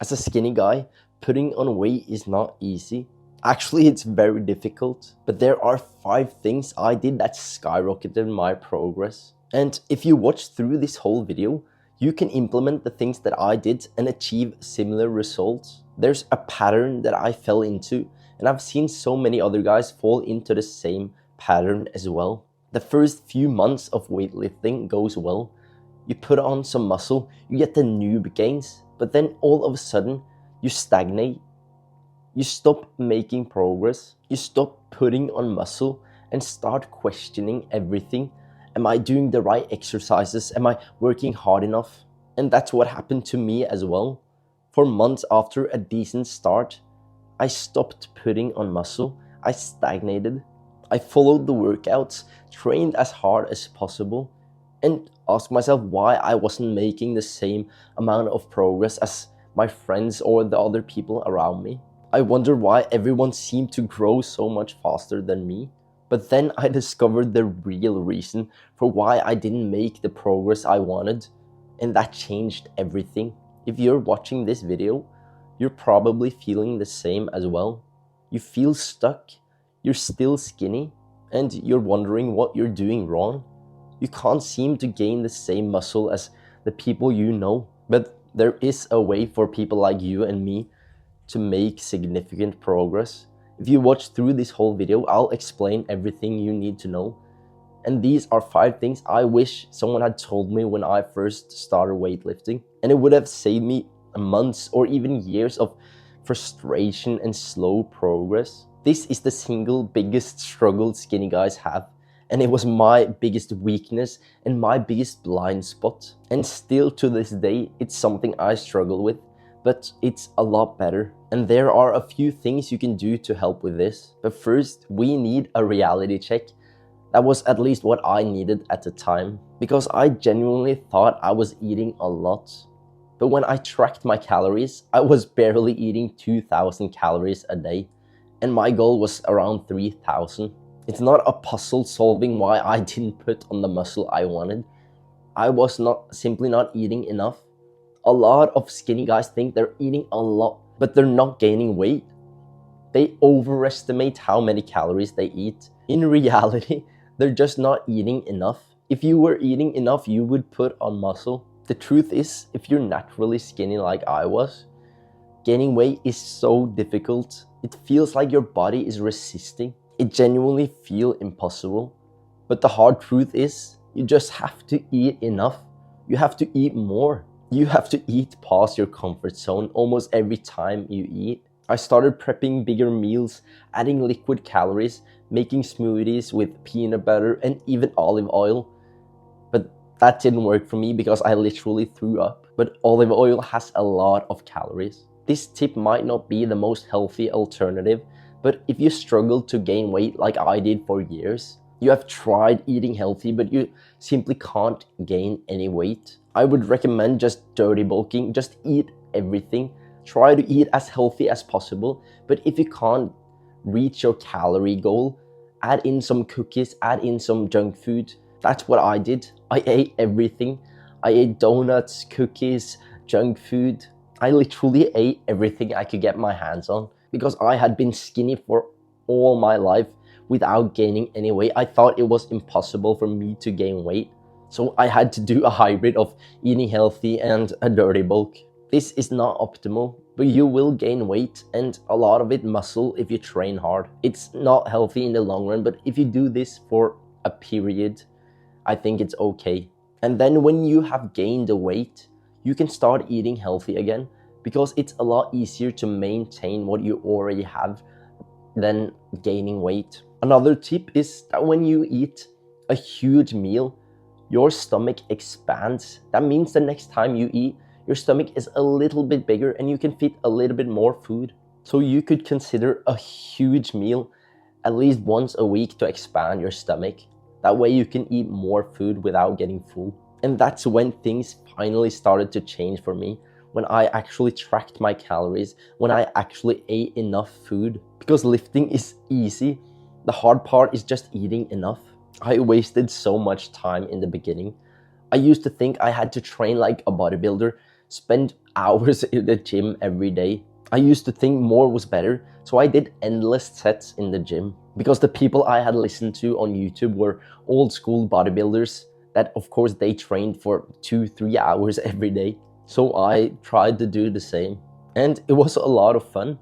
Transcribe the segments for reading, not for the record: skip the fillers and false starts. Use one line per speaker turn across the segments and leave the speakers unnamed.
As a skinny guy, putting on weight is not easy. Actually, it's very difficult. But there are 5 things I did that skyrocketed my progress. And if you watch through this whole video, you can implement the things that I did and achieve similar results. There's a pattern that I fell into, and I've seen so many other guys fall into the same pattern as well. The first few months of weightlifting goes well. You put on some muscle, you get the noob gains, but then all of a sudden you stagnate. You stop making progress, you stop putting on muscle and start questioning everything. Am I doing the right exercises? Am I working hard enough? And that's what happened to me as well. For months after a decent start, I stopped putting on muscle, I stagnated. I followed the workouts, trained as hard as possible, and asked myself why I wasn't making the same amount of progress as my friends or the other people around me. I wonder why everyone seemed to grow so much faster than me. But then I discovered the real reason for why I didn't make the progress I wanted, and that changed everything. If you're watching this video, you're probably feeling the same as well. You feel stuck, you're still skinny, and you're wondering what you're doing wrong. You can't seem to gain the same muscle as the people you know, but there is a way for people like you and me to make significant progress. If you watch through this whole video, I'll explain everything you need to know. And these are 5 things I wish someone had told me when I first started weightlifting. And it would have saved me months or even years of frustration and slow progress. This is the single biggest struggle skinny guys have. And it was my biggest weakness and my biggest blind spot. And still to this day, it's something I struggle with. But it's a lot better. And there are a few things you can do to help with this. But first, we need a reality check. That was at least what I needed at the time, because I genuinely thought I was eating a lot. But when I tracked my calories, I was barely eating 2,000 calories a day, and my goal was around 3,000. It's not a puzzle solving why I didn't put on the muscle I wanted. I was simply not eating enough. A lot of skinny guys think they're eating a lot, but they're not gaining weight. They overestimate how many calories they eat. In reality, they're just not eating enough. If you were eating enough, you would put on muscle. The truth is, if you're naturally skinny like I was, gaining weight is so difficult. It feels like your body is resisting. It genuinely feels impossible. But the hard truth is, you just have to eat enough. You have to eat more. You have to eat past your comfort zone almost every time you eat. I started prepping bigger meals, adding liquid calories, making smoothies with peanut butter and even olive oil. But that didn't work for me because I literally threw up. But olive oil has a lot of calories. This tip might not be the most healthy alternative, but if you struggle to gain weight like I did for years, you have tried eating healthy but you simply can't gain any weight, I would recommend just dirty bulking. Just eat everything. Try to eat as healthy as possible, but if you can't reach your calorie goal, add in some cookies, add in some junk food. That's what I did. I ate everything. I ate donuts, cookies, junk food. I literally ate everything I could get my hands on because I had been skinny for all my life without gaining any weight. I thought it was impossible for me to gain weight. So I had to do a hybrid of eating healthy and a dirty bulk. This is not optimal, but you will gain weight and a lot of it muscle if you train hard. It's not healthy in the long run, but if you do this for a period, I think it's okay. And then when you have gained the weight, you can start eating healthy again because it's a lot easier to maintain what you already have than gaining weight. Another tip is that when you eat a huge meal, your stomach expands. That means the next time you eat, your stomach is a little bit bigger and you can fit a little bit more food. So you could consider a huge meal at least once a week to expand your stomach. That way you can eat more food without getting full. And that's when things finally started to change for me, when I actually tracked my calories, when I actually ate enough food. Because lifting is easy, the hard part is just eating enough. I wasted so much time in the beginning. I used to think I had to train like a bodybuilder, spend hours in the gym every day. I used to think more was better, so I did endless sets in the gym. Because the people I had listened to on YouTube were old school bodybuilders that of course they trained for 2-3 hours every day. So I tried to do the same. And it was a lot of fun.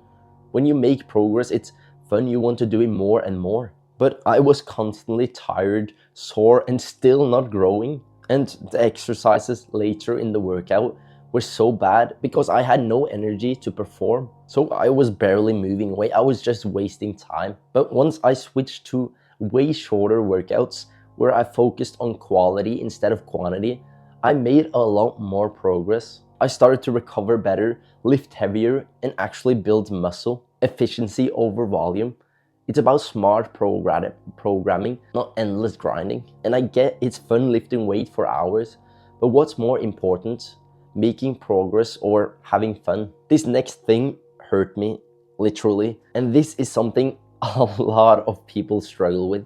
When you make progress, it's fun, you want to do it more and more. But I was constantly tired, sore, and still not growing. And the exercises later in the workout were so bad because I had no energy to perform. So I was barely moving weight, I was just wasting time. But once I switched to way shorter workouts where I focused on quality instead of quantity, I made a lot more progress. I started to recover better, lift heavier, and actually build muscle. Efficiency over volume. It's about smart programming, not endless grinding. And I get it's fun lifting weight for hours, but what's more important, making progress or having fun? This next thing hurt me, literally. And this is something a lot of people struggle with.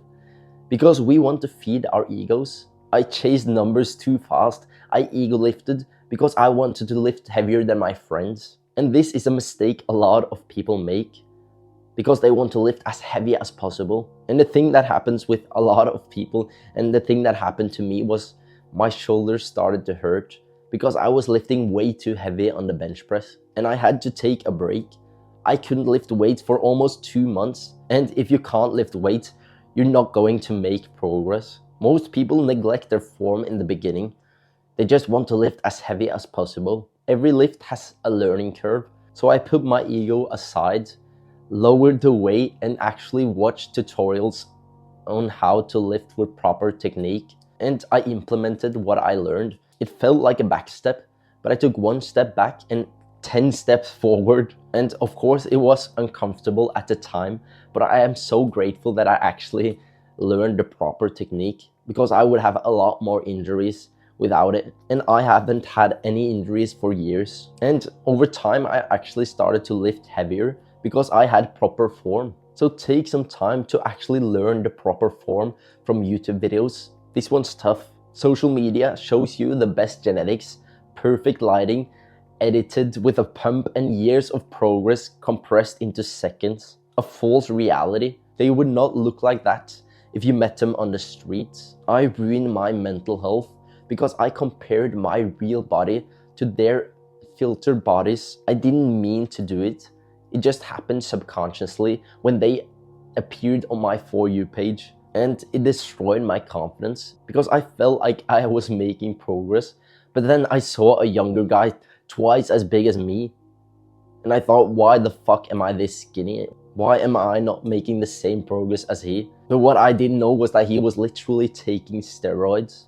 Because we want to feed our egos. I chased numbers too fast. I ego lifted because I wanted to lift heavier than my friends. And this is a mistake a lot of people make, because they want to lift as heavy as possible. And the thing that happens with a lot of people, and the thing that happened to me, was my shoulders started to hurt because I was lifting way too heavy on the bench press. And I had to take a break. I couldn't lift weights for almost 2 months. And if you can't lift weights, you're not going to make progress. Most people neglect their form in the beginning. They just want to lift as heavy as possible. Every lift has a learning curve. So I put my ego aside, lowered the weight, and actually watched tutorials on how to lift with proper technique. And I implemented what I learned. It felt like a back step, but I took 1 step back and 10 steps forward. And of course it was uncomfortable at the time, but I am so grateful that I actually learned the proper technique, because I would have a lot more injuries without it. And I haven't had any injuries for years. And over time I actually started to lift heavier because I had proper form. So take some time to actually learn the proper form from YouTube videos. This one's tough. Social media shows you the best genetics, perfect lighting, edited with a pump, and years of progress compressed into seconds. A false reality. They would not look like that if you met them on the streets. I ruined my mental health because I compared my real body to their filtered bodies. I didn't mean to do it. It just happened subconsciously when they appeared on my For You page. And it destroyed my confidence because I felt like I was making progress. But then I saw a younger guy twice as big as me. And I thought, why the fuck am I this skinny? Why am I not making the same progress as he? But what I didn't know was that he was literally taking steroids.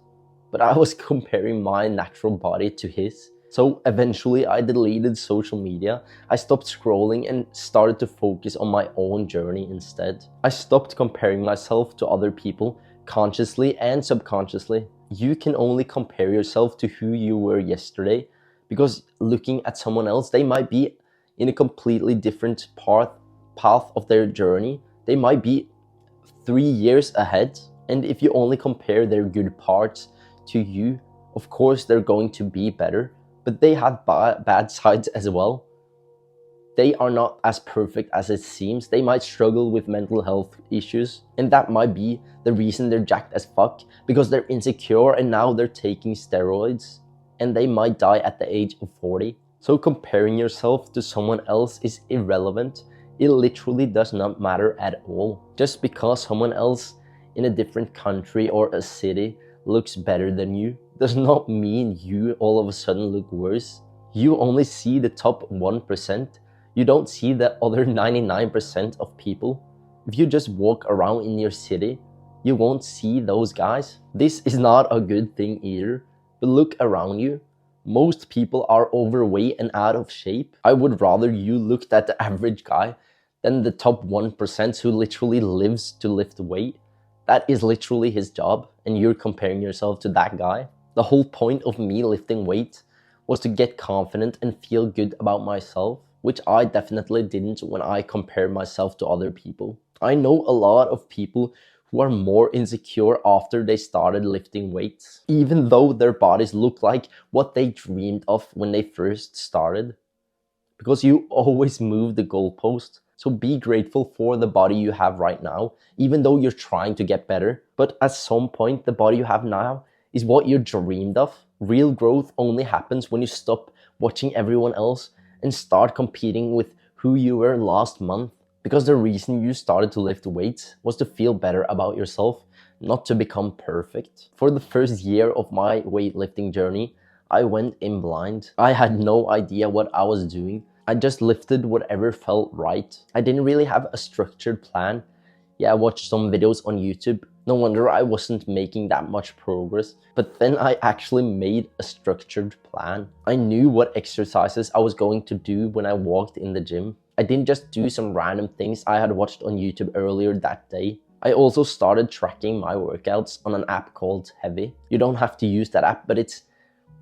But I was comparing my natural body to his. So eventually I deleted social media. I stopped scrolling and started to focus on my own journey instead. I stopped comparing myself to other people, consciously and subconsciously. You can only compare yourself to who you were yesterday, because looking at someone else, they might be in a completely different path of their journey. They might be 3 years ahead. And if you only compare their good parts to you, of course they're going to be better. But they have bad sides as well. They are not as perfect as it seems. They might struggle with mental health issues, and that might be the reason they're jacked as fuck, because they're insecure and now they're taking steroids, and they might die at the age of 40. So comparing yourself to someone else is irrelevant. It literally does not matter at all. Just because someone else in a different country or a city looks better than you does not mean you all of a sudden look worse. You only see the top 1%. You don't see the other 99% of people. If you just walk around in your city, you won't see those guys. This is not a good thing either. But look around you. Most people are overweight and out of shape. I would rather you looked at the average guy than the top 1% who literally lives to lift weight. That is literally his job, and you're comparing yourself to that guy. The whole point of me lifting weight was to get confident and feel good about myself, which I definitely didn't when I compared myself to other people. I know a lot of people who are more insecure after they started lifting weights, even though their bodies look like what they dreamed of when they first started. Because you always move the goalpost. So be grateful for the body you have right now, even though you're trying to get better. But at some point, the body you have now is what you dreamed of. Real growth only happens when you stop watching everyone else and start competing with who you were last month. Because the reason you started to lift weights was to feel better about yourself, not to become perfect. For the first year of my weightlifting journey, I went in blind. I had no idea what I was doing. I just lifted whatever felt right. I didn't really have a structured plan. Yeah, I watched some videos on YouTube. No wonder I wasn't making that much progress. But then I actually made a structured plan. I knew what exercises I was going to do when I walked in the gym. I didn't just do some random things I had watched on YouTube earlier that day. I also started tracking my workouts on an app called Heavy. You don't have to use that app, but it's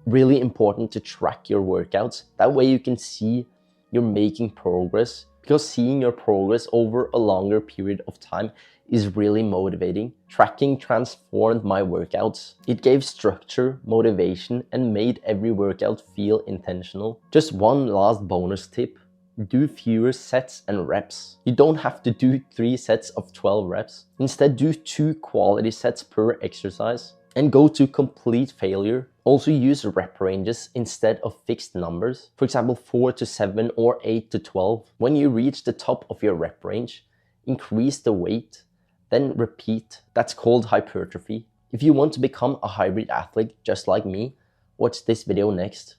really important to track your workouts. That way you can see you're making progress, because seeing your progress over a longer period of time is really motivating. Tracking transformed my workouts. It gave structure, motivation, and made every workout feel intentional. Just one last bonus tip: do fewer sets and reps. You don't have to do 3 sets of 12 reps. Instead, do 2 quality sets per exercise and go to complete failure. Also use rep ranges instead of fixed numbers. For example, 4 to 7 or 8 to 12. When you reach the top of your rep range, increase the weight, then repeat. That's called hypertrophy. If you want to become a hybrid athlete just like me, watch this video next.